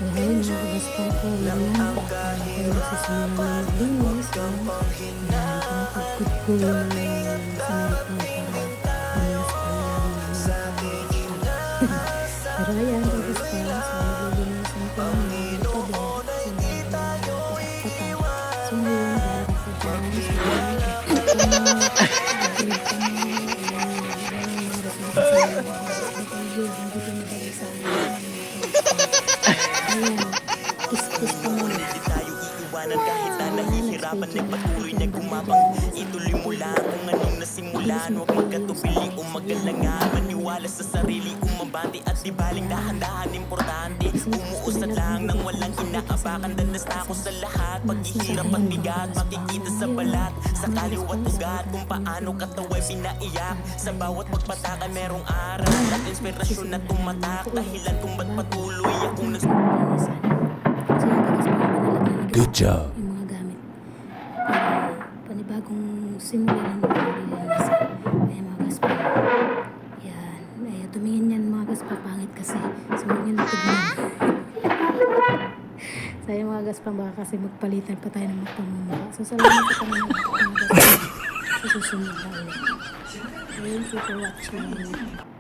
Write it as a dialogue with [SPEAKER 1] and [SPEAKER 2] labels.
[SPEAKER 1] So ngayon mga kabaspang ko, yun na. Ako nagsisimula na maglinis. Yan, pinapagkut ko yung cement niya para malinis pa lang yung mga. Pero ayan, kabaspang, so naglilinisan ko ng mga tabi. So ngayon, dahil ako dyan, kiss pa muna.
[SPEAKER 2] Hindi tayo iiwanan kahit na nahihirapan ay patuloy na gumabang. Ituloy mo lang kung anong nasimulan. Huwag magkatubili o magalangan. Maniwala sa sarili, umabante at di baling dahan-dahan importante. Umuusad lang nang walang inaapakan. Danas na ako sa lahat. Paghihirap at bigat, makikita sa balat. Sa kaliwat ugat kung paano kataway pinaiyak. Sa bawat pagpataka merong aral at inspirasyon na tumatak. Dahilan kung ba't patuloy akong
[SPEAKER 3] Good job.
[SPEAKER 1] Yung mga gamit. Panibagong simula ng paglilinis. Ayan mga gaspa. Yan. Ay, tumingin yan mga gaspa. Pangit kasi. So, huwag nyo natignan. So, ayan mga gaspa. Baka kasi magpalitan pa tayo ng magpamumula. So, salamat sa kami mga gaspa. Sa susunod na ulit. Thank you for watching.